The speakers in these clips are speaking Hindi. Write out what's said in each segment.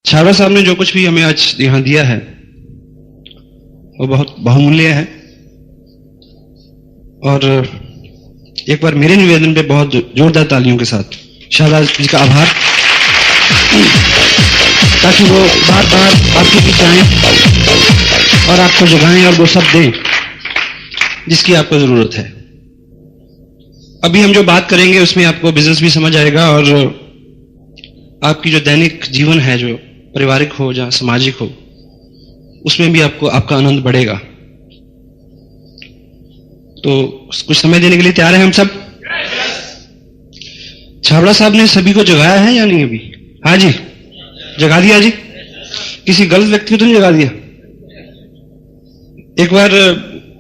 छाबड़ा साहब ने जो कुछ भी हमें आज यहाँ दिया है वो बहुत बहुमूल्य है, और एक बार मेरे निवेदन पे बहुत जोरदार तालियों के साथ शाहबाज जी का आभार, ताकि वो बार बार आपके बीच आए और आपको जगाएं और वो सब दें जिसकी आपको जरूरत है। अभी हम जो बात करेंगे उसमें आपको बिजनेस भी समझ आएगा, और आपकी जो दैनिक जीवन है, जो पारिवारिक हो या सामाजिक हो, उसमें भी आपको आपका आनंद बढ़ेगा। तो कुछ समय देने के लिए तैयार हैं हम सब? छाबड़ा साहब ने सभी को जगाया है या नहीं अभी? हाँ जी, जगा दिया जी। किसी गलत व्यक्ति को तो नहीं जगा दिया? एक बार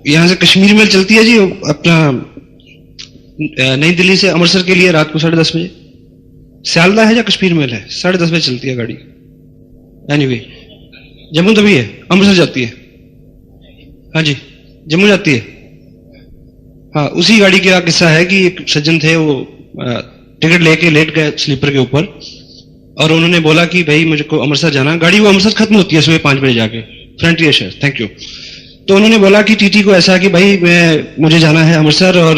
यहां से कश्मीर मेल चलती है जी, अपना नई दिल्ली से अमृतसर के लिए रात को 10:30 बजे। सियालदा है या कश्मीर मेल है? 10:30 बजे चलती है गाड़ी। एनीवे, जम्मू तभी है, अमृतसर जाती है। हाँ जी, जम्मू जाती है। हाँ, उसी गाड़ी का किस्सा है कि एक सज्जन थे, वो टिकट लेके लेट गए स्लीपर के ऊपर, और उन्होंने बोला कि भाई मुझको अमृतसर जाना। गाड़ी वो अमृतसर खत्म होती है सुबह 5 बजे जाके, फ्रंटियर शहर। Thank you. तो उन्होंने बोला कि टीटी को ऐसा कि भाई मुझे जाना है अमृतसर, और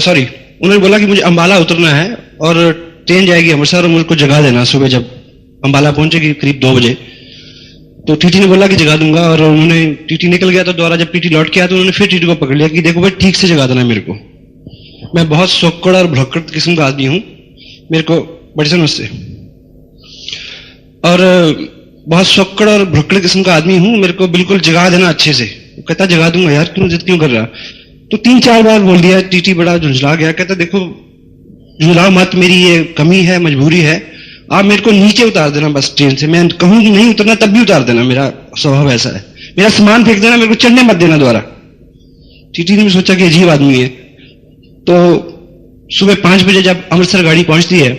सॉरी, उन्होंने बोला कि मुझे अंबाला उतरना है और ट्रेन जाएगी अमृतसर, और मुझको जगा देना सुबह जब अंबाला पहुंचेगी करीब 2 बजे। तो टीटी ने बोला कि जगा दूंगा, और उन्होंने, टीटी निकल गया। तो दोबारा जब टीटी लौट के आया तो उन्होंने फिर टीटी को पकड़ लिया कि देखो भाई ठीक से जगा देना मेरे को, मैं बहुत सोक्कड़ और भुलक्कड़ किस्म का आदमी हूं, मेरे को बड़ी समझ, और बहुत सोक्कड़ और भुलक्कड़ किस्म का आदमी हूं, मेरे को बिल्कुल जगा देना अच्छे से। कहता जगा दूंगा यार, क्यों जिद क्यों कर रहा? तो 3-4 बार बोल दिया। टीटी बड़ा झुंझला गया, कहता देखो झुंझलाओ मत, मेरी ये कमी है, मजबूरी है, आप मेरे को नीचे उतार देना बस ट्रेन से, मैं कहूँ कि नहीं उतरना तब भी उतार देना, मेरा स्वभाव ऐसा है, मेरा सामान फेंक देना, मेरे को चढ़ने मत देना दोबारा। टीटी ने भी सोचा कि अजीब आदमी है। तो सुबह 5 बजे जब अमृतसर गाड़ी पहुंचती है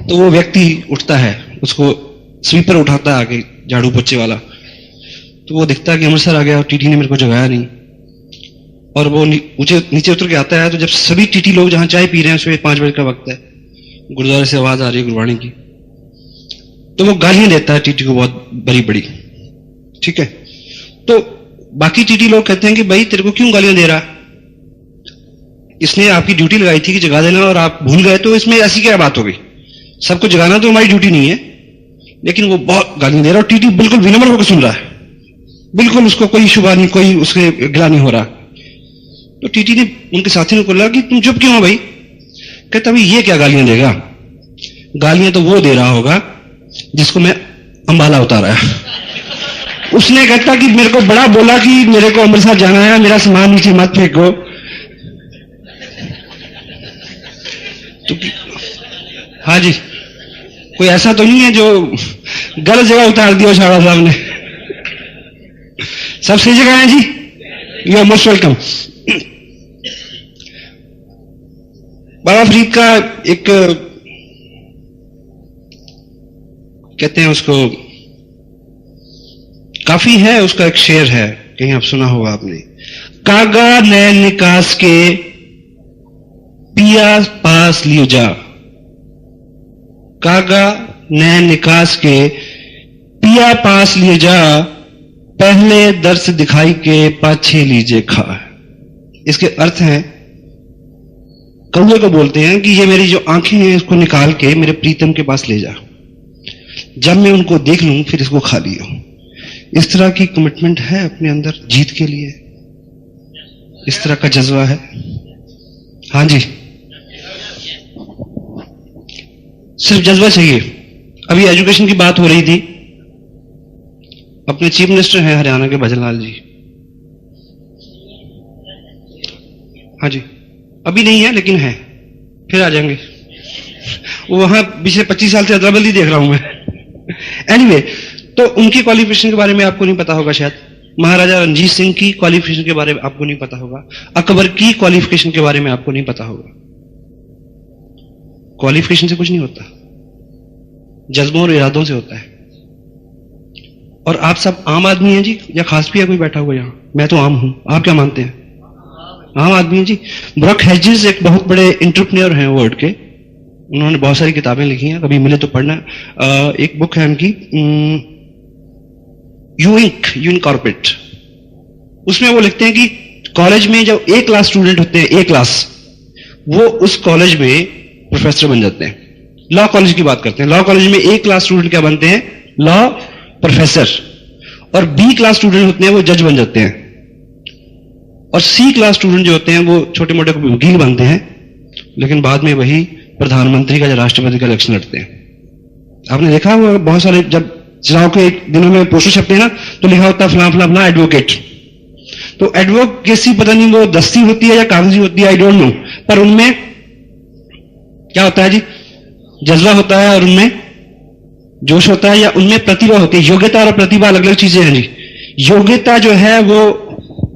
तो वो व्यक्ति उठता है, उसको स्वीपर उठाता है आगे, झाड़ू पोछे वाला। तो वो दिखता है कि अमृतसर आ गया, और टीटी ने मेरे को जगाया नहीं, और वो नीचे उतर के आता है। तो जब सभी टीटी लोग जहां चाय पी रहे हैं, सुबह 5 बजे का वक्त है, गुरुद्वारे से आवाज आ रही है गुरबाणी की, तो वो गालियां देता है टीटी को बहुत बड़ी बड़ी। ठीक है, तो बाकी टीटी लोग कहते हैं कि भाई तेरे को क्यों गालियां दे रहा, इसने आपकी ड्यूटी लगाई थी कि जगा देना और आप भूल गए, तो इसमें ऐसी क्या बात हो गई? सबको जगाना तो हमारी ड्यूटी नहीं है, लेकिन वो बहुत गालियां दे रहा है, और टीटी बिल्कुल विनम्र होकर सुन रहा है, बिल्कुल उसको कोई शुबा नहीं, कोई उसके गिला नहीं हो रहा। तो टीटी ने उनके साथी ने बोला कि तुम चुप क्यों हो भाई? कहता भाई ये क्या गालियां देगा, गालियां तो वो दे रहा होगा जिसको मैं अंबाला उतारा है। उसने कहता कि मेरे को बड़ा बोला कि मेरे को अमृतसर जाना है, मेरा सामान नीचे मत फेंको। तो हाँ जी, कोई ऐसा तो नहीं है जो गलत जगह उतार दिया छाबड़ा साहब ने? सब सही जगह है जी, यू आर मोस्ट वेलकम। बाबा फरीद का एक, कहते हैं उसको, काफी है, उसका एक शेर है, कहीं आप सुना होगा आपने। कागा नैन निकास के पिया पास लियो जा, कागा नैन निकास के पिया पास लिए जा, पहले दर्श दिखाई के पाछे लीजिए खा। इसके अर्थ है, कौवे को बोलते हैं कि ये मेरी जो आंखें हैं इसको निकाल के मेरे प्रीतम के पास ले जा, जब मैं उनको देख लूं फिर इसको खा लियो। इस तरह की कमिटमेंट है अपने अंदर जीत के लिए, इस तरह का जज्बा है। हाँ जी, सिर्फ जज्बा चाहिए। अभी एजुकेशन की बात हो रही थी, अपने चीफ मिनिस्टर हैं हरियाणा के भजनलाल जी। हाँ जी, अभी नहीं है लेकिन है, फिर आ जाएंगे। वो वहां पिछले 25 साल से अदला-बदली देख रहा हूं मैं। एनीवे, तो उनकी क्वालिफिकेशन के बारे में आपको नहीं पता होगा शायद, महाराजा रणजीत सिंह की क्वालिफिकेशन के बारे में आपको नहीं पता होगा, अकबर की क्वालिफिकेशन के बारे में आपको नहीं पता होगा। क्वालिफिकेशन से कुछ नहीं होता, जज्बों और इरादों से होता है। और आप सब आम आदमी हैं जी, या खास भी है कोई बैठा हुआ यहां? मैं तो आम हूं, आप क्या मानते हैं? आम आदमी हैं जी। ब्रक हेजिस एक बहुत बड़े एंटरप्रेन्योर हैं वर्ल्ड के, उन्होंने बहुत सारी किताबें लिखी हैं, कभी मिले तो पढ़ना। एक बुक है उनकी, यू कॉर्पोरेट। उसमें वो लिखते हैं कि कॉलेज में जब ए क्लास स्टूडेंट होते हैं, ए क्लास, वो उस कॉलेज में प्रोफेसर बन जाते हैं। लॉ कॉलेज की बात करते हैं, लॉ कॉलेज में ए क्लास स्टूडेंट क्या बनते हैं? Law professor. और बी क्लास स्टूडेंट होते हैं वो जज बन जाते हैं। और सी क्लास स्टूडेंट जो होते हैं वो छोटे मोटे वकील बनते हैं, लेकिन बाद में वही प्रधानमंत्री का या राष्ट्रपति का इलेक्शन लड़ते हैं। आपने देखा हुआ बहुत सारे, जब चुनाव के दिनों में पोस्टर छपते हैं ना, तो लिखा होता है फला फला फला एडवोकेट। तो एडवोकेसी पता नहीं वो दस्ती होती है या कागजी होती है, आई डोंट नो, पर उनमें क्या होता है जी? जज्बा होता है, और उनमें जोश होता है, या उनमें प्रतिभा होती है। योग्यता और प्रतिभा अलग अलग चीजें हैं जी। योग्यता जो है वो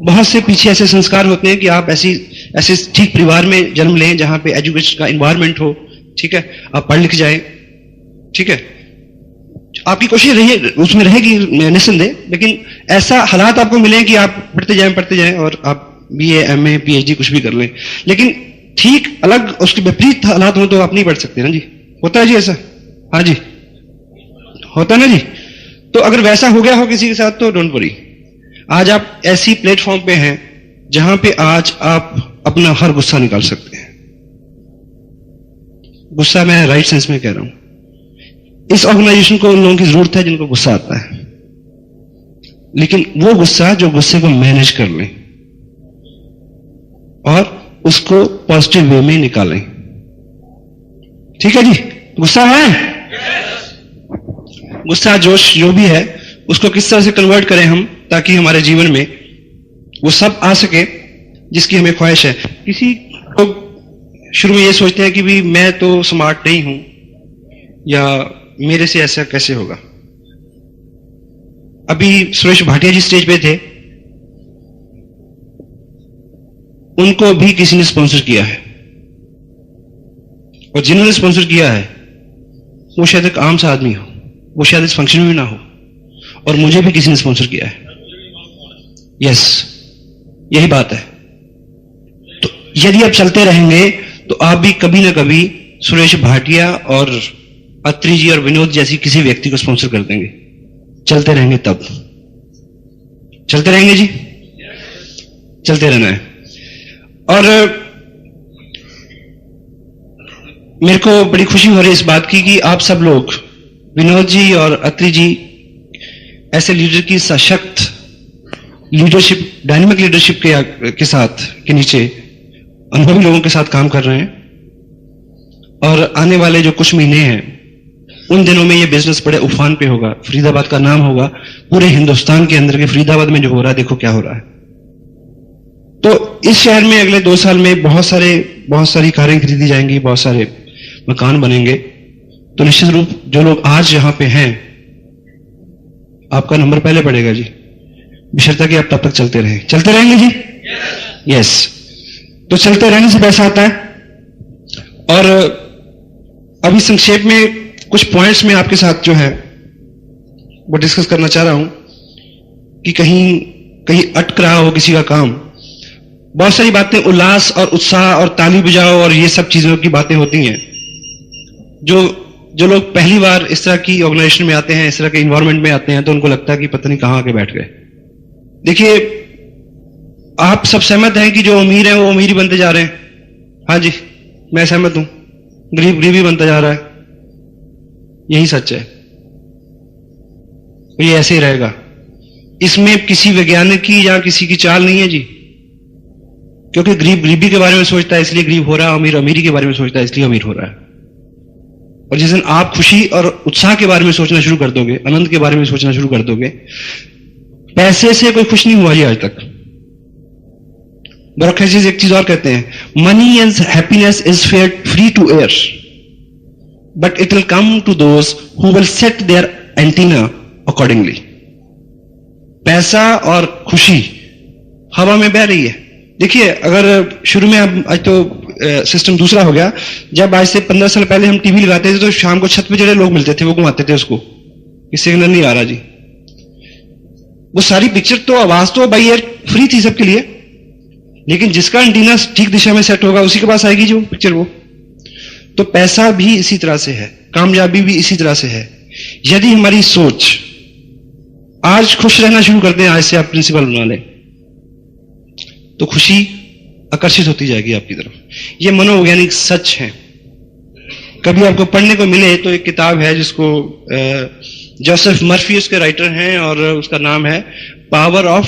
बहुत से पीछे ऐसे संस्कार होते हैं कि आप ऐसे ठीक परिवार में जन्म लें जहां पे एजुकेशन का एनवायरनमेंट हो, ठीक है, आप पढ़ लिख जाए, ठीक है, आपकी कोशिश रही उसमें रहेगी निस्संदेह, लेकिन ऐसा हालात आपको मिले कि आप पढ़ते जाएं और आप BA MA PhD कुछ भी कर लें, लेकिन ठीक अलग उसके विपरीत हालात हो तो आप नहीं पढ़ सकते ना जी। होता है जी ऐसा? हाँ जी, होता है ना जी। तो अगर वैसा हो गया हो किसी के साथ तो डोंट वरी। आज आप ऐसी प्लेटफॉर्म पे हैं जहां पे आज आप अपना हर गुस्सा निकाल सकते हैं। गुस्सा मैं राइट सेंस में कह रहा हूं। इस ऑर्गेनाइजेशन को उन लोगों की जरूरत है जिनको गुस्सा आता है, लेकिन वो गुस्सा जो गुस्से को मैनेज कर लें और उसको पॉजिटिव वे में निकालें। ठीक है जी? गुस्सा है, गुस्सा जोश जो भी है उसको किस तरह से कन्वर्ट करें हम, ताकि हमारे जीवन में वो सब आ सके जिसकी हमें ख्वाहिश है। किसी लोग शुरू में ये सोचते हैं कि भी मैं तो स्मार्ट नहीं हूं, या मेरे से ऐसा कैसे होगा। अभी सुरेश भाटिया जी स्टेज पे थे, उनको भी किसी ने स्पॉन्सर किया है, और जिन्होंने स्पॉन्सर किया है वो शायद एक आम सा आदमी हो, वो शायद इस फंक्शन में भी ना हो, और मुझे भी किसी ने स्पॉन्सर किया है। यस, यही बात है। तो यदि आप चलते रहेंगे तो आप भी कभी ना कभी सुरेश भाटिया और अत्री जी और विनोद जैसी किसी व्यक्ति को स्पॉन्सर कर देंगे। चलते रहेंगे तब, चलते रहेंगे जी, चलते रहना है। और मेरे को बड़ी खुशी हो रही है इस बात की कि आप सब लोग, विनोद जी और अत्री जी, ऐसे लीडर की सशक्त लीडरशिप, डायनेमिक लीडरशिप के साथ के नीचे अनुभवी लोगों के साथ काम कर रहे हैं। और आने वाले जो कुछ महीने हैं उन दिनों में ये बिजनेस बड़े उफान पे होगा। फरीदाबाद का नाम होगा पूरे हिंदुस्तान के अंदर के फरीदाबाद में जो हो रहा है, देखो क्या हो रहा है। तो इस शहर में अगले 2 साल में बहुत सारी कारें खरीदी जाएंगी, बहुत सारे मकान बनेंगे। तो निश्चित रूप जो लोग आज यहां पे हैं, आपका नंबर पहले पड़ेगा जी, बशर्ते कि आप तब तक चलते रहें। चलते रहेंगे जी? यस। तो चलते रहने से पैसा आता है। और अभी संक्षेप में कुछ पॉइंट्स में आपके साथ जो है वो डिस्कस करना चाह रहा हूं कि कहीं अटक रहा हो किसी का काम। बहुत सारी बातें उल्लास और उत्साह और ताली बजाओ और ये सब चीजों की बातें होती हैं। जो लोग पहली बार इस तरह की ऑर्गेनाइजेशन में आते हैं, इस तरह के इन्वायरमेंट में आते हैं, तो उनको लगता है कि पता नहीं कहां आके बैठ गए। देखिए, आप सब सहमत हैं कि जो अमीर हैं वो अमीर ही बनते जा रहे हैं। हाँ जी, मैं सहमत हूं। गरीब गरीब ही बनता जा रहा है, यही सच है, ये ऐसे ही रहेगा। इसमें किसी वैज्ञानिक की या किसी की चाल नहीं है जी, क्योंकि गरीब गरीबी के बारे में सोचता है इसलिए गरीब हो रहा है, अमीर अमीरी के बारे में सोचता है इसलिए अमीर हो रहा है। और जिस दिन आप खुशी और उत्साह के बारे में सोचना शुरू कर दोगे, आनंद के बारे में सोचना शुरू कर दोगे, पैसे से कोई खुश नहीं हुआ जी आज तक। बरखैज़ एक चीज और कहते हैं, money and happiness is free to air, but it will come to those who will set their antenna accordingly. पैसा और खुशी हवा में बह रही है। देखिए, अगर शुरू में आज तो सिस्टम दूसरा हो गया। जब आज से 15 साल पहले हम टीवी लगाते थे तो शाम को छत पे जड़े लोग मिलते थे, वो घुमाते थे उसको कि सिग्नल नहीं आ रहा जी। वो सारी पिक्चर तो, आवाज तो बाई एयर फ्री थी सबके लिए, लेकिन जिसका एंटीना ठीक दिशा में सेट होगा उसी के पास आएगी जो पिक्चर वो। तो पैसा भी इसी तरह से है, कामयाबी भी इसी तरह से है। यदि हमारी सोच आज खुश रहना शुरू करते हैं, आज से आप प्रिंसिपल बना लें, तो खुशी आकर्षित होती जाएगी आपकी तरफ। ये मनोवैज्ञानिक सच है। कभी आपको पढ़ने को मिले तो एक किताब है जिसको जोसेफ मर्फी उसके राइटर हैं, और उसका नाम है power of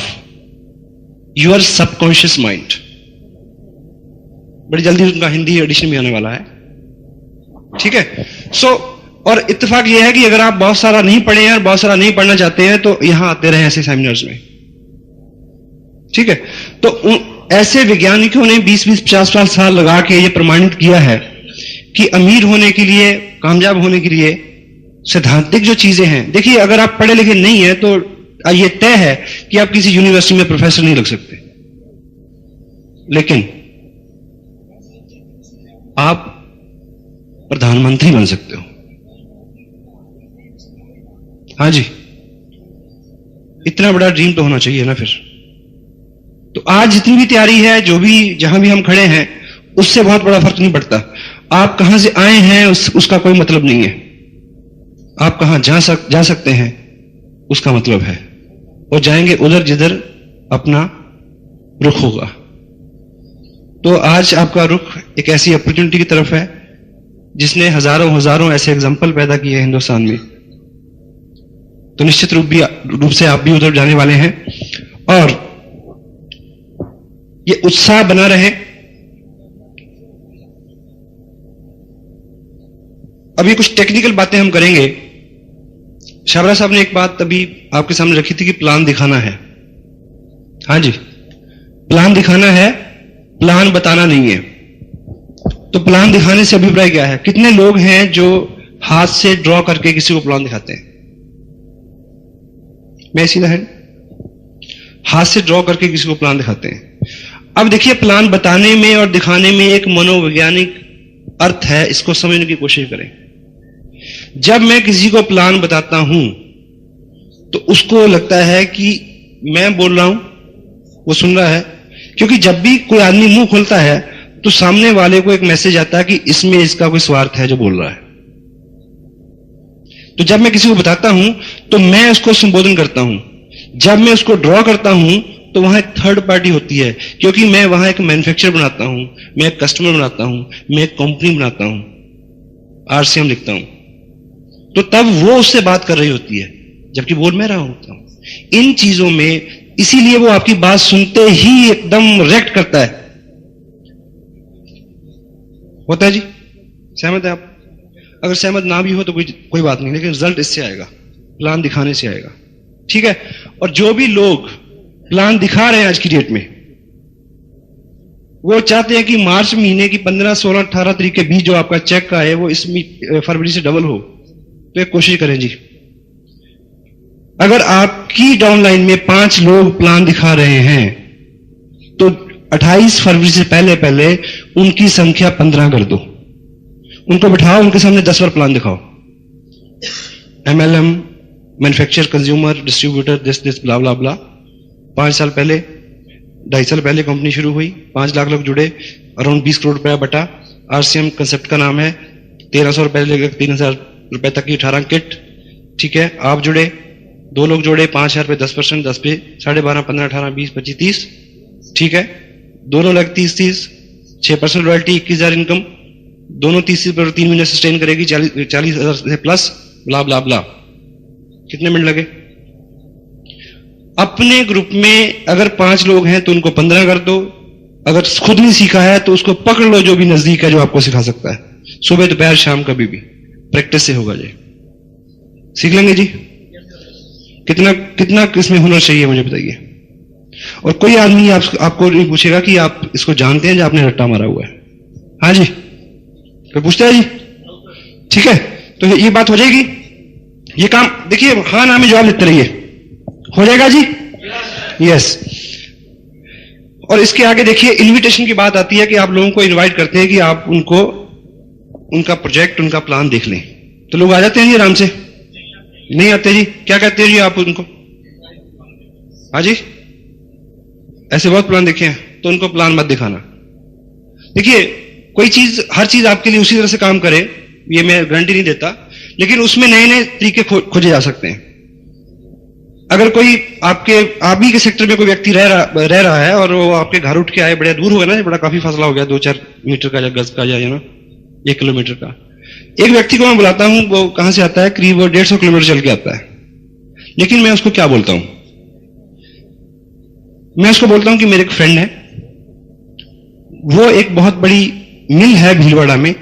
your subconscious mind. बड़ी जल्दी उनका हिंदी एडिशन भी आने वाला है, ठीक है। और इत्तेफाक यह है कि अगर आप बहुत सारा नहीं पढ़े हैं और बहुत सारा नहीं पढ़ना चाहते हैं तो यहां आते रहे ऐसे सेमिनार्स में, ठीक है। तो ऐसे वैज्ञानिकों ने 20-20, 50 साल लगा के ये प्रमाणित किया है कि अमीर होने के लिए, कामयाब होने के लिए सैद्धांतिक जो चीजें हैं, देखिए अगर आप पढ़े लिखे नहीं है तो ये तय है कि आप किसी यूनिवर्सिटी में प्रोफेसर नहीं लग सकते, लेकिन आप प्रधानमंत्री बन सकते हो। हाँ जी, इतना बड़ा ड्रीम तो होना चाहिए ना फिर। तो आज जितनी भी तैयारी है, जो भी जहां भी हम खड़े हैं, उससे बहुत बड़ा फर्क नहीं पड़ता। आप कहां से आए हैं उसका कोई मतलब नहीं है। आप कहां जा सकते हैं उसका मतलब है, और जाएंगे उधर जिधर अपना रुख होगा। तो आज आपका रुख एक ऐसी अपॉर्चुनिटी की तरफ है जिसने हजारों ऐसे एग्जाम्पल पैदा किए हैं हिंदुस्तान में। तो निश्चित रूप से आप भी उधर जाने वाले हैं, और ये उत्साह बना रहे। अभी कुछ टेक्निकल बातें हम करेंगे। शाबरा साहब ने एक बात अभी आपके सामने रखी थी कि प्लान दिखाना है। हाँ जी, प्लान दिखाना है, प्लान बताना नहीं है। तो प्लान दिखाने से अभिप्राय क्या है? कितने लोग हैं जो हाथ से ड्रॉ करके किसी को प्लान दिखाते हैं? मैं सीधा है, हाथ से ड्रॉ करके किसी को प्लान दिखाते हैं। अब देखिए, प्लान बताने में और दिखाने में एक मनोवैज्ञानिक अर्थ है, इसको समझने की कोशिश करें। जब मैं किसी को प्लान बताता हूं तो उसको लगता है कि मैं बोल रहा हूं, वो सुन रहा है, क्योंकि जब भी कोई आदमी मुंह खोलता है तो सामने वाले को एक मैसेज आता है कि इसमें इसका कोई स्वार्थ है जो बोल रहा है। तो जब मैं किसी को बताता हूं तो मैं उसको संबोधन करता हूं। जब मैं उसको ड्रॉ करता हूं तो वहां एक थर्ड पार्टी होती है, क्योंकि मैं वहां एक मैन्युफैक्चरर बनाता हूं, मैं एक कस्टमर बनाता हूं, मैं एक कंपनी बनाता हूं, आरसीएम लिखता हूं। तो तब वो उससे बात कर रही होती है, जबकि बोल मैं रहा होता हूं। इन चीजों में इसीलिए वो आपकी बात सुनते ही एकदम रिएक्ट करता है। होता है जी? सहमत है आप? अगर सहमत ना भी हो तो कोई बात नहीं, लेकिन रिजल्ट इससे आएगा, प्लान दिखाने से आएगा, ठीक है। और जो भी लोग प्लान दिखा रहे हैं आज की डेट में, वो चाहते हैं कि मार्च महीने की 15, 16, 18 तारीख के बीच जो आपका चेक का है वो इस फरवरी से डबल हो। तो एक कोशिश करें जी, अगर आपकी डाउनलाइन में 5 लोग प्लान दिखा रहे हैं तो 28 फरवरी से पहले उनकी संख्या 15 कर दो। उनको बिठाओ, उनके सामने 10 बार प्लान दिखाओ। MLM, manufacture, consumer, distributor, this blah blah blah. 5 साल पहले, 2.5 साल पहले कंपनी शुरू हुई, 5 लाख लोग जुड़े, अराउंड 20 करोड़ रुपया बटा। आरसीएम कंसेप्ट का नाम है। 1300 रुपए लेकर 3000 रुपए तक की 18 किट, ठीक है। आप जुड़े, 2 लोग जोड़े, 5000 पे 10%, 10 पे 12.5, 15, 18, 20, 25, 30, ठीक है। दोनों लग 30, 6% रॉयल्टी, 21,000 इनकम, दोनों 30 पर 3 महीने सस्टेन करेगी, 40,000 से प्लस, ब्ला ब्ला ब्ला। कितने मिनट लगे? अपने ग्रुप में अगर 5 लोग हैं तो उनको 15 कर दो। अगर खुद नहीं सीखा है तो उसको पकड़ लो जो भी नजदीक है, जो आपको सिखा सकता है। सुबह, दोपहर, शाम, कभी भी प्रैक्टिस से होगा जी। सीख लेंगे जी? कितना इसमें हुनर चाहिए मुझे बताइए। और कोई आदमी आपको नहीं पूछेगा कि आप इसको जानते हैं या आपने रट्टा मारा हुआ है। हाँ जी, कोई पूछता है जी? ठीक है, तो ये बात हो जाएगी। ये काम देखिए, हाँ नाम में जवाब देते रहिए, हो जाएगा जी? यस। और इसके आगे देखिए, इनविटेशन की बात आती है कि आप लोगों को इनवाइट करते हैं कि आप उनको उनका प्रोजेक्ट, उनका प्लान देख लें। तो लोग आ जाते हैं जी आराम से? नहीं आते जी? क्या कहते हैं जी आप उनको? हाँ जी, ऐसे बहुत प्लान देखे हैं, तो उनको प्लान मत दिखाना। देखिए, कोई चीज, हर चीज आपके लिए उसी तरह से काम करे, ये मैं गारंटी नहीं देता, लेकिन उसमें नए नए तरीके खोजे जा सकते हैं। अगर कोई आप ही के सेक्टर में कोई व्यक्ति रह रहा है और वो आपके घर उठ के आए, बड़ा दूर होगा ना, बड़ा काफी फासला हो गया, 2-4 मीटर का या गज का या ना 1 किलोमीटर का, एक व्यक्ति को मैं बुलाता हूं, वो कहां से आता है, करीब वो 150 किलोमीटर चल के आता है, लेकिन मैं उसको क्या बोलता हूं, मैं उसको बोलता हूं कि मेरे एक फ्रेंड है, वो एक बहुत बड़ी मिल है भीलवाड़ा में,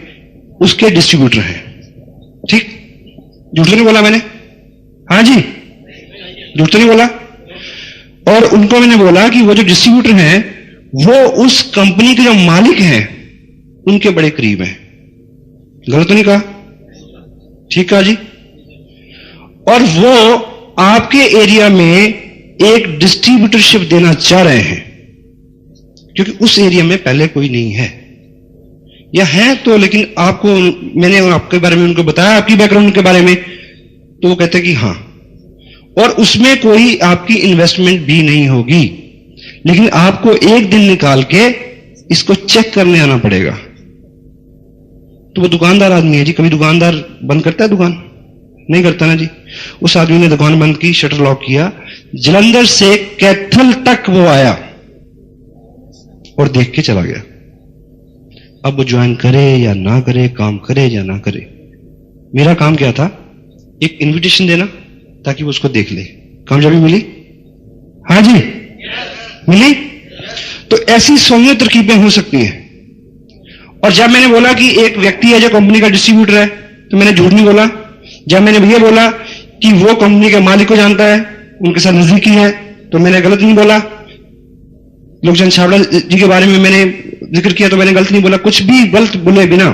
उसके डिस्ट्रीब्यूटर हैं। ठीक, झूठ तो नहीं बोला मैंने? हाँ जी, झूठ तो नहीं बोला। और उनको मैंने बोला कि वो जो डिस्ट्रीब्यूटर हैं वो उस कंपनी के जो मालिक हैं उनके बड़े करीब हैं। गलत तो नहीं कहा? ठीक कहा जी। और वो आपके एरिया में एक डिस्ट्रीब्यूटरशिप देना चाह रहे हैं, क्योंकि उस एरिया में पहले कोई नहीं है, या है तो, लेकिन आपको, मैंने आपके बारे में उनको बताया, आपकी बैकग्राउंड के बारे में, तो वो कहते कि हाँ, और उसमें कोई आपकी इन्वेस्टमेंट भी नहीं होगी, लेकिन आपको एक दिन निकाल के इसको चेक करने आना पड़ेगा। तो वो दुकानदार आदमी है जी, कभी दुकानदार बंद करता है दुकान? नहीं करता ना जी। उस आदमी ने दुकान बंद की, शटर लॉक किया, जलंधर से कैथल तक वो आया और देख के चला गया। अब वो ज्वाइन करे या ना करे, काम करे या ना करे, मेरा काम क्या था, एक इनविटेशन देना ताकि वो उसको देख ले। कामयाबी मिली? हाँ जी, मिली। तो ऐसी 100 तरकीबें हो सकती हैं। और जब मैंने बोला कि एक व्यक्ति है जो कंपनी का डिस्ट्रीब्यूटर है, तो मैंने झूठ नहीं बोला। जब मैंने ये बोला कि वो कंपनी के मालिक को जानता है, उनके साथ नजदीकी है, तो मैंने गलत नहीं बोला। लोकचंद छाबड़ा जी के बारे में मैंने जिक्र किया तो मैंने गलत नहीं बोला। कुछ भी गलत बोले बिना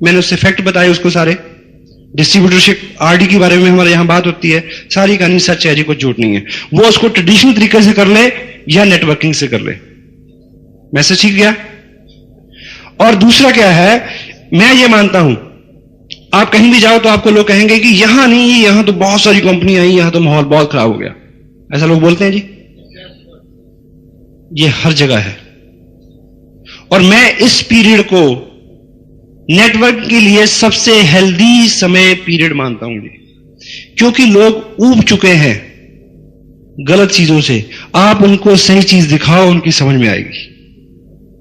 मैंने उससे फैक्ट बताए उसको सारे। डिस्ट्रीब्यूटरशिप आरडी के बारे में हमारे यहां बात होती है, सारी कहानी सच है जी, कुछ झूठ नहीं है। वो उसको ट्रेडिशनल तरीके से कर ले या नेटवर्किंग से कर ले। मैसेज ठीक गया। और दूसरा क्या है, मैं ये मानता हूं, आप कहीं भी जाओ तो आपको लोग कहेंगे कि यहां नहीं, यहां तो बहुत सारी कंपनियां आई, यहां तो माहौल बहुत खराब हो गया, ऐसा लोग बोलते हैं जी। ये हर जगह है। और मैं इस पीरियड को नेटवर्क के लिए सबसे हेल्दी समय पीरियड मानता हूं जी, क्योंकि लोग ऊब चुके हैं गलत चीजों से। आप उनको सही चीज दिखाओ, उनकी समझ में आएगी,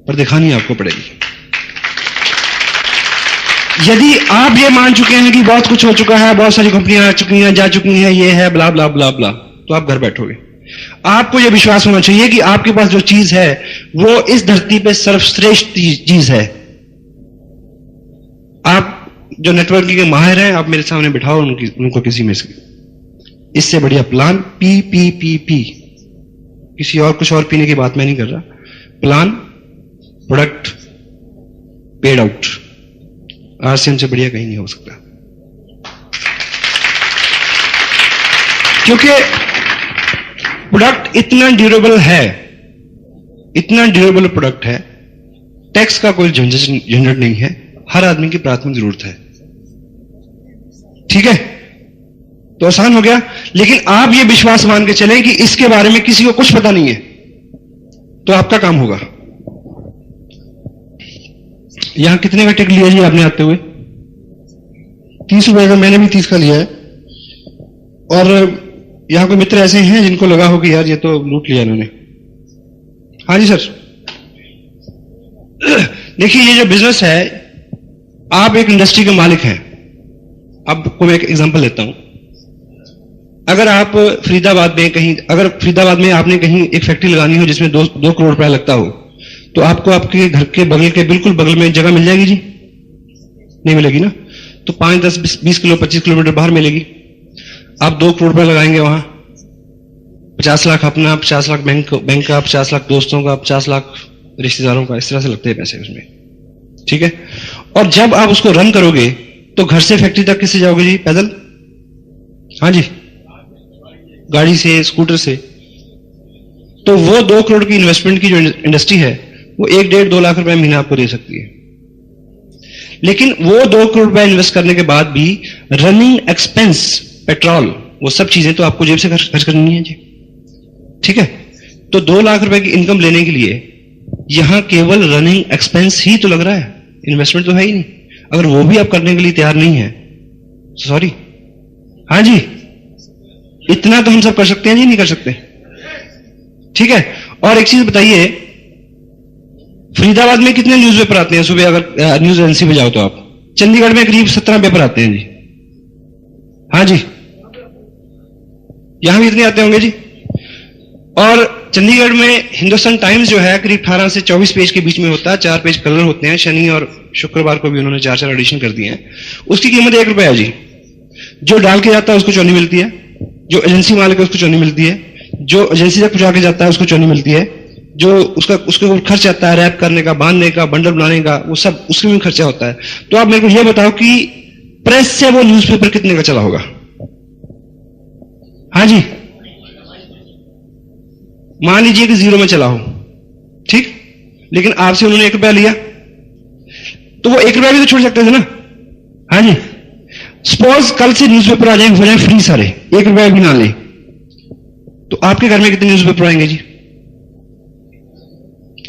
पर दिखानी आपको पड़ेगी। यदि आप ये मान चुके हैं कि बहुत कुछ हो चुका है, बहुत सारी कंपनियां आ चुकी हैं, जा चुकी हैं, ये है ब्ला ब्ला ब्ला ब्ला, तो आप घर बैठोगे। आपको यह विश्वास होना चाहिए कि आपके पास जो चीज है वो इस धरती पे सर्वश्रेष्ठ चीज है। आप जो नेटवर्किंग के माहिर हैं, आप मेरे सामने बिठाओ उनको किसी में से। इससे बढ़िया प्लान पी, किसी और कुछ और पीने की बात मैं नहीं कर रहा। Plan, product, paid out, RCM से बढ़िया कहीं नहीं हो सकता। क्योंकि प्रोडक्ट इतना ड्यूरेबल है, इतना ड्यूरेबल प्रोडक्ट है, टैक्स का कोई झंझट नहीं है, हर आदमी की प्राथमिक जरूरत है। ठीक है, तो आसान हो गया। लेकिन आप ये विश्वास मान के चलें कि इसके बारे में किसी को कुछ पता नहीं है, तो आपका काम होगा। यहां कितने का टिकट लिया जी आपने आते हुए? 30 रुपए का। मैंने भी 30 का लिया है। और यहां कोई मित्र ऐसे हैं जिनको लगा हो कि यार ये तो लूट लिया इन्होंने? हाँ जी सर। देखिए, ये जो बिजनेस है, आप एक इंडस्ट्री के मालिक हैं। आपको मैं एक एग्जांपल लेता हूं। अगर आप फरीदाबाद में कहीं, अगर फरीदाबाद में आपने कहीं एक फैक्ट्री लगानी हो जिसमें 2 करोड़ रुपया लगता हो, तो आपको आपके घर के बगल के बिल्कुल बगल में जगह मिल जाएगी जी? नहीं मिलेगी ना। तो 5, 10, 20 किलो 25 किलोमीटर बाहर मिलेगी। आप 2 करोड़ रुपया लगाएंगे वहां, 50 लाख अपना, 50 लाख बैंक का, 50 लाख दोस्तों का, 50 लाख रिश्तेदारों का, इस तरह से लगते हैं पैसे उसमें। ठीक है। और जब आप उसको रन करोगे तो घर से फैक्ट्री तक किससे जाओगे जी? पैदल? हाँ जी, गाड़ी से, स्कूटर से। तो वो 2 करोड़ की इन्वेस्टमेंट की जो इंडस्ट्री है, वो 1-1.5-2 लाख रुपए महीना आपको दे सकती है। लेकिन वो 2 करोड़ रुपए इन्वेस्ट करने के बाद भी रनिंग एक्सपेंस, पेट्रोल, वो सब चीजें तो आपको जेब से खर्च करनी है जी। ठीक है। तो 2 लाख रुपए की इनकम लेने के लिए यहां केवल रनिंग एक्सपेंस ही तो लग रहा है, इन्वेस्टमेंट तो है ही नहीं। अगर वो भी आप करने के लिए तैयार नहीं है, सॉरी। हाँ जी, इतना तो हम सब कर सकते हैं जी, नहीं कर सकते? ठीक है। और एक चीज बताइए, फरीदाबाद में कितने न्यूज़पेपर आते हैं सुबह? अगर न्यूज एजेंसी में जाओ तो आप, चंडीगढ़ में करीब 17 पेपर आते हैं जी। हाँ जी, यहां भी इतने आते होंगे जी। और चंडीगढ़ में हिंदुस्तान टाइम्स जो है करीब 18 से 24 पेज के बीच में होता है, 4 पेज कलर होते हैं। शनि और शुक्रवार को भी उन्होंने 4-4 एडिशन कर दिए हैं। उसकी कीमत 1 रुपया है जी। जो डाल के जाता है उसको चौनी मिलती है, जो एजेंसी मालिक है उसको चौनी मिलती है, जो एजेंसी तक पहुंचा के जाता है उसको चौनी मिलती है, जो उसके ऊपर खर्च आता है रैप करने का, बांधने का, बंडल बनाने का, वो सब उसमें भी खर्चा होता है। तो आप मेरे को यह बताओ कि प्रेस से वो न्यूज़पेपर कितने का चला होगा? हाँ जी, मान लीजिए कि 0 में चला हो, ठीक, लेकिन आपसे उन्होंने 1 रुपया लिया, तो वो 1 रुपया भी तो छोड़ सकते थे ना। हाँ जी, सपोज कल से न्यूज़पेपर आ जाए, हो जाए फ्री सारे, 1 रुपया भी ना ले, तो आपके घर में कितने न्यूज़पेपर आएंगे जी?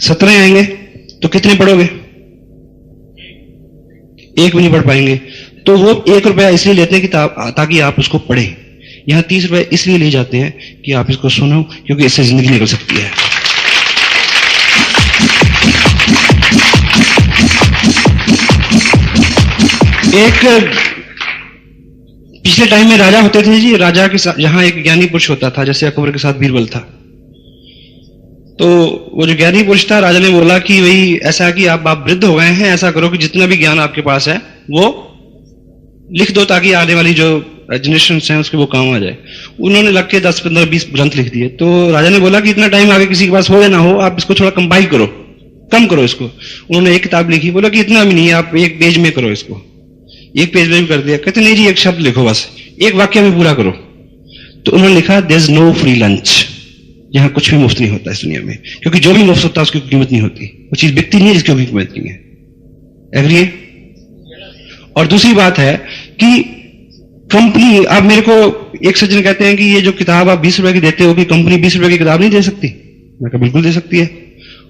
17 आएंगे। तो कितने पढ़ोगे? 1 भी नहीं पढ़ पाएंगे। तो वो 1 रुपया इसलिए लेते हैं कि ताकि आप उसको पढ़ें। यहां 30 रुपए इसलिए लिए जाते हैं कि आप इसको सुनो, क्योंकि इससे जिंदगी निकल सकती है। एक पिछले टाइम में राजा होते थे जी, राजा के साथ यहां एक ज्ञानी पुरुष होता था, जैसे अकबर के साथ बीरबल था। तो वो जो ज्ञानी पुरुष था, राजा ने बोला कि भाई ऐसा कि आप वृद्ध हो गए हैं, ऐसा करो कि जितना भी ज्ञान आपके पास है वो लिख दो, ताकि आने वाली जो जनरेशन हैं उसके वो काम आ जाए। उन्होंने लग के 10, 15, 20 ग्रंथ लिख दिए। तो राजा ने बोला कि इतना टाइम आगे किसी के पास हो या ना हो, आप इसको थोड़ा कंपाइल करो, कम करो इसको। उन्होंने 1 किताब लिखी, बोला कि इतना भी नहीं है, आप 1 पेज में करो इसको। 1 पेज में भी कर दिया। कहते नहीं जी, 1 शब्द लिखो, बस 1 वाक्य में पूरा करो। तो उन्होंने लिखा, there is no free lunch. यहां कुछ भी मुफ्त नहीं होता इस दुनिया में, क्योंकि जो भी मुफ्त होता है उसकी कीमत नहीं होती। वो चीज बिकती नहीं है जिसकी कोई कीमत नहीं है। एग्री है? और दूसरी बात है कि कंपनी, आप मेरे को एक सज्जन कहते हैं कि ये जो किताब आप 20 रुपए की देते हो, कि कंपनी 20 रुपए की किताब नहीं दे सकती? मैं कहा बिल्कुल दे सकती है।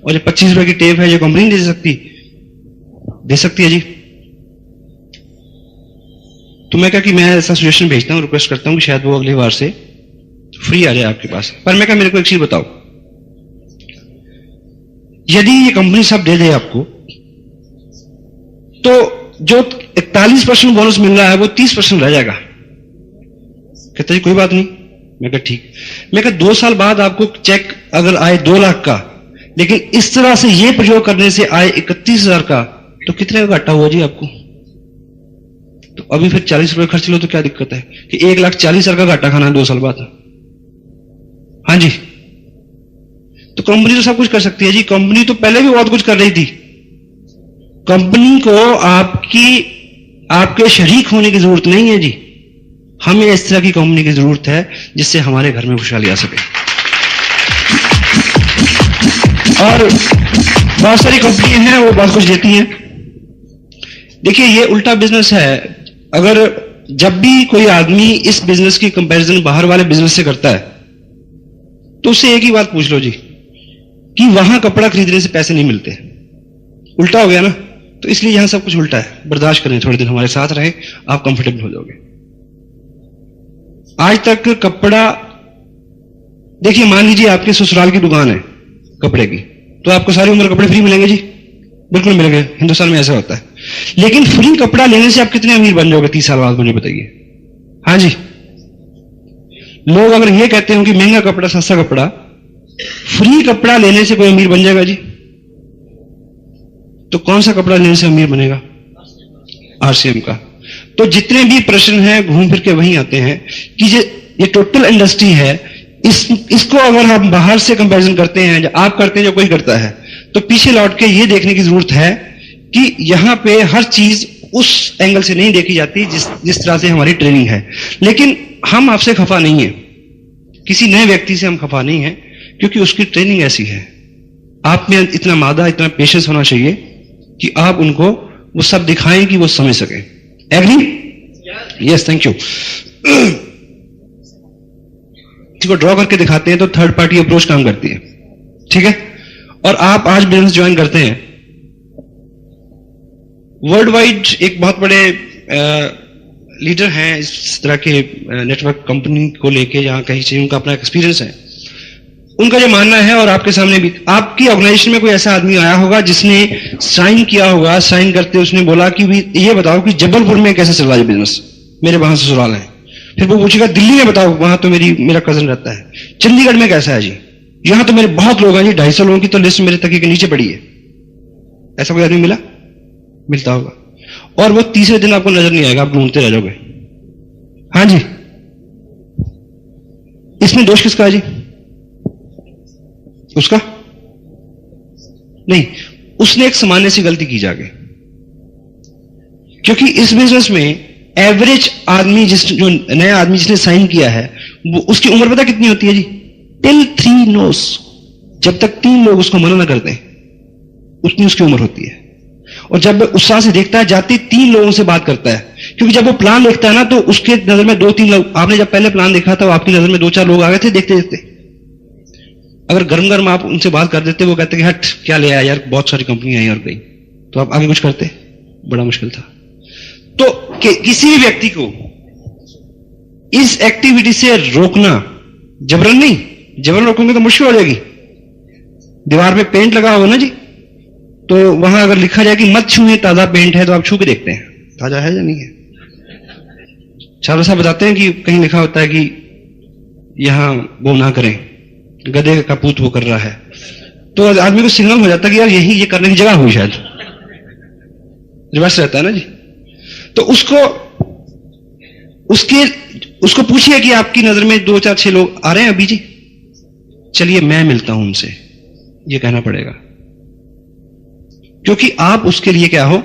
और जो 25 रुपए की टेप है, जो कंपनी नहीं दे सकती? दे सकती है जी। तो मैं कहा कि मैं ऐसा सजेशन भेजता हूं, रिक्वेस्ट करता हूं कि शायद वो अगली बार से फ्री आ जाए आपके पास। पर मैं कहा मेरे को एक चीज बताओ, यदि ये कंपनी सब दे दे आपको, तो जो 41% बोनस मिल रहा है वो 30% रह जाएगा। कहता जी कोई बात नहीं। मैं कहा ठीक। मैं कहा 2 साल बाद आपको चेक अगर आए 2 लाख का, लेकिन इस तरह से ये प्रयोग करने से आए 31,000 का, तो कितने का घाटा हुआ जी आपको? तो अभी फिर 40 रुपए खर्च लो तो क्या दिक्कत है कि 1,40,000 का घाटा खाना है 2 साल बाद? हाँ जी। तो कंपनी तो सब कुछ कर सकती है जी। कंपनी तो पहले भी बहुत कुछ कर रही थी। कंपनी को आपके शरीक होने की जरूरत नहीं है जी। हमें इस तरह की कंपनी की जरूरत है जिससे हमारे घर में खुशहाली आ सके। और बहुत सारी कंपनियां हैं, वो बहुत कुछ देती हैं। देखिए, ये उल्टा बिजनेस है। अगर जब भी कोई आदमी इस बिजनेस की कंपैरिजन बाहर वाले बिजनेस से करता है, तो उससे एक ही बात पूछ लो जी, कि वहां कपड़ा खरीदने से पैसे नहीं मिलते। उल्टा हो गया ना? तो इसलिए यहां सब कुछ उल्टा है। बर्दाश्त करें, थोड़े दिन हमारे साथ रहे, आप कंफर्टेबल हो जाओगे। आज तक कपड़ा, देखिए मान लीजिए आपके ससुराल की दुकान है कपड़े की, तो आपको सारी उम्र कपड़े फ्री मिलेंगे जी? बिल्कुल मिलेंगे। हिंदुस्तान में ऐसा होता है। लेकिन फ्री कपड़ा लेने से आप कितने अमीर बन जाओगे 30 साल बाद, मुझे बताइए। हाँ जी। लोग अगर ये कहते हैं कि महंगा कपड़ा, सस्ता कपड़ा, फ्री कपड़ा लेने से कोई अमीर बन जाएगा जी? तो कौन सा कपड़ा लेने से अमीर बनेगा? आरसीएम का। तो जितने भी प्रश्न हैं घूम फिर के वहीं आते हैं कि ये टोटल इंडस्ट्री है, इसको अगर हम बाहर से कंपैरिजन करते हैं, जो आप करते हैं, जो कोई करता है, तो पीछे लौट के ये देखने की जरूरत है कि यहां पे हर चीज उस एंगल से नहीं देखी जाती जिस तरह से हमारी ट्रेनिंग है। लेकिन हम आपसे खफा नहीं है, किसी नए व्यक्ति से हम खफा नहीं है, क्योंकि उसकी ट्रेनिंग ऐसी है। आप में इतना मादा, इतना पेशेंस होना चाहिए कि आप उनको वो सब दिखाएं कि वो समझ सके। एग्री? Yes, thank you. इसको ड्रॉ करके दिखाते हैं तो थर्ड पार्टी अप्रोच काम करती है, ठीक है? और आप आज बिजनेस ज्वाइन करते हैं, वर्ल्ड वाइड एक बहुत बड़े लीडर हैं इस तरह के नेटवर्क कंपनी को लेके, जहां कहीं से उनका अपना एक्सपीरियंस है। उनका जो मानना है, और आपके सामने भी, आपकी ऑर्गेनाइजेशन में कोई ऐसा आदमी आया होगा जिसने साइन किया होगा, साइन करते उसने बोला कि भी ये बताओ कि जबलपुर में कैसे चल रहा है बिजनेस, मेरे वहां ससुराल है। फिर वो पूछेगा दिल्ली में बताओ, वहां तो मेरा कजन रहता है। चंडीगढ़ में कैसा है जी, यहां तो मेरे बहुत लोग हैं जी, 250 लोगों की तो लिस्ट मेरे तकिए के नीचे पड़ी है। ऐसा कोई आदमी मिलता होगा। और वो तीसरे दिन आपको नजर नहीं आएगा, आप ढूंढते रह जाओगे। हाँ जी, इसमें दोष किसका है जी? उसका नहीं, उसने एक सामान्य सी गलती की जाके। क्योंकि इस बिजनेस में एवरेज आदमी जो नया आदमी जिसने साइन किया है, वो उसकी उम्र पता कितनी होती है जी? टिल 3 नोस, जब तक 3 लोग उसको मना ना करते उतनी उसकी उम्र होती है। और जब उत्साह से देखता है, जाते 3 लोगों से बात करता है। क्योंकि जब वो प्लान देखता है ना, तो उसके नजर में 2-3 लोग, आपने जब पहले प्लान देखा था, वो आपकी नजर में 2-4 लोग आ गए थे देखते देखते। अगर गर्म गर्म आप उनसे बात कर देते, वो कहते कि हट क्या ले आया यार, बहुत सारी कंपनी आई और गई, तो आप आगे कुछ करते, बड़ा मुश्किल था। तो किसी भी व्यक्ति को इस एक्टिविटी से रोकना, जबरन नहीं, जबरन रोकने तो मुश्किल हो जाएगी। दीवार पे पेंट लगा होगा ना जी, तो वहां अगर लिखा जाए कि मत छूए, ताजा पेंट है, तो आप छू के देखते हैं ताजा है या नहीं है। चारों साहब बताते हैं कि कहीं लिखा होता है कि यहां वो ना करें, गधे का पूत वो कर रहा है, तो आदमी को सिग्नल हो जाता है कि यार यही ये करने की जगह हुई, शायद रिवर्स रहता है ना जी। तो उसको पूछिए कि आपकी नजर में 2-4-6 लोग आ रहे हैं अभी जी, चलिए मैं मिलता हूं उनसे, ये कहना पड़ेगा। क्योंकि आप उसके लिए क्या हो?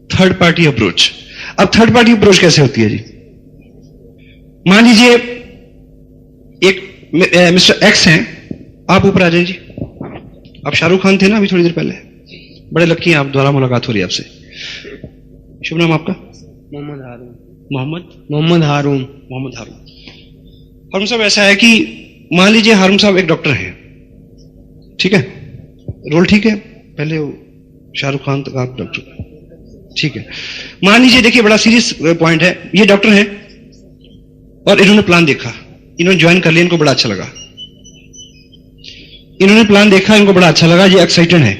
Third party approach. अब थर्ड पार्टी अप्रोच कैसे होती है जी? मान लीजिए एक मिस्टर एक्स हैं, आप ऊपर आ जाइए जी। आप शाहरुख खान थे ना अभी थोड़ी देर पहले, बड़े लकी हैं आप, दोबारा मुलाकात हो रही है आपसे। शुभ नाम आपका? मोहम्मद हारून। मोहम्मद हारून। हारून साहब, ऐसा है कि मान लीजिए हारून साहब एक डॉक्टर हैं, ठीक है, रोल ठीक है, पहले वो शाहरुख खान तक आप डॉक्टर, ठीक है। मान लीजिए, देखिए बड़ा सीरियस पॉइंट है, ये डॉक्टर हैं और इन्होंने प्लान देखा, इन्होंने ज्वाइन कर लिया, इनको बड़ा अच्छा लगा, इन्होंने प्लान देखा, इनको बड़ा अच्छा लगा, ये एक्साइटेड है।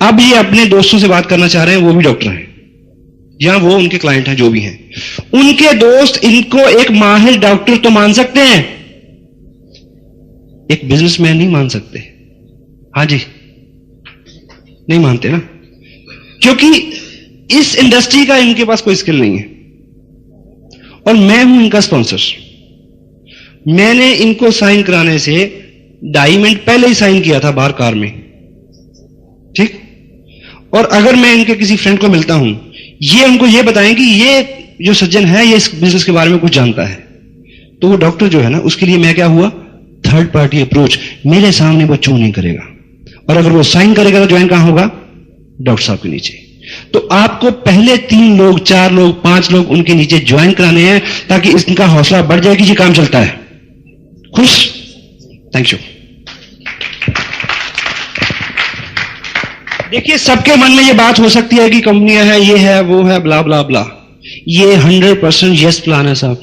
अब ये अपने दोस्तों से बात करना चाह रहे हैं, वो भी डॉक्टर हैं या वो उनके क्लाइंट हैं, जो भी हैं। उनके दोस्त इनको एक माहिर डॉक्टर तो मान सकते हैं, एक बिजनेसमैन नहीं मान सकते। हाँ जी, नहीं मानते ना, क्योंकि इस इंडस्ट्री का इनके पास कोई स्किल नहीं है। और मैं हूं इनका स्पॉन्सर, मैंने इनको साइन कराने से 2.5 मिनट पहले ही साइन किया था बाहर कार में, ठीक। और अगर मैं इनके किसी फ्रेंड को मिलता हूं, ये उनको ये बताएं कि ये जो सज्जन है ये इस बिजनेस के बारे में कुछ जानता है, तो वो डॉक्टर जो है ना, उसके लिए मैं क्या हुआ? Third party approach. मेरे सामने वो चू नहीं करेगा, और अगर वो साइन करेगा तो ज्वाइन कहां होगा? डॉक्टर साहब के नीचे। तो आपको पहले 3 लोग, 4 लोग, 5 लोग उनके नीचे ज्वाइन कराने हैं, ताकि इनका हौसला बढ़ जाए कि ये काम चलता है। खुश? Thank you. देखिए, सबके मन में ये बात हो सकती है कि कंपनियां हैं, ये है, वो है, ब्ला ब्ला ब्ला। ये 100% यस प्लान है साहब,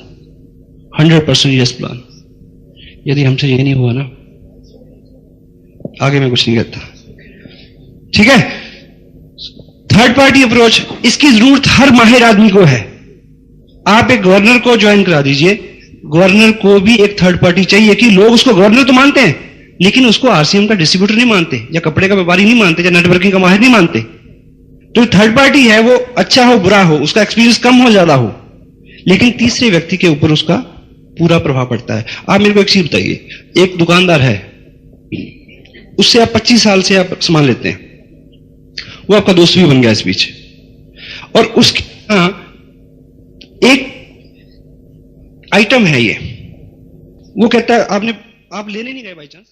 100% यस प्लान। यदि हमसे ये नहीं हुआ ना, आगे मैं कुछ नहीं कहता, ठीक है। थर्ड पार्टी अप्रोच, इसकी जरूरत हर माहिर आदमी को है। आप एक गवर्नर को ज्वाइन करा दीजिए, गवर्नर को भी एक थर्ड पार्टी चाहिए, कि लोग उसको गवर्नर तो मानते हैं, लेकिन उसको आरसीएम का डिस्ट्रीब्यूटर नहीं मानते, या कपड़े का व्यापारी नहीं मानते, या नेटवर्किंग का माहिर नहीं मानते। तो थर्ड पार्टी है, वो अच्छा हो बुरा हो, उसका एक्सपीरियंस कम हो ज्यादा हो, लेकिन तीसरे व्यक्ति के ऊपर उसका पूरा प्रभाव पड़ता है। आप मेरे को एक चीज बताइए, एक दुकानदार है, उससे आप 25 साल से आप सामान लेते हैं, वो आपका दोस्त भी बन गया इस बीच, और उसके एक आइटम है ये, वो कहता है आप लेने नहीं गए बाई चांस,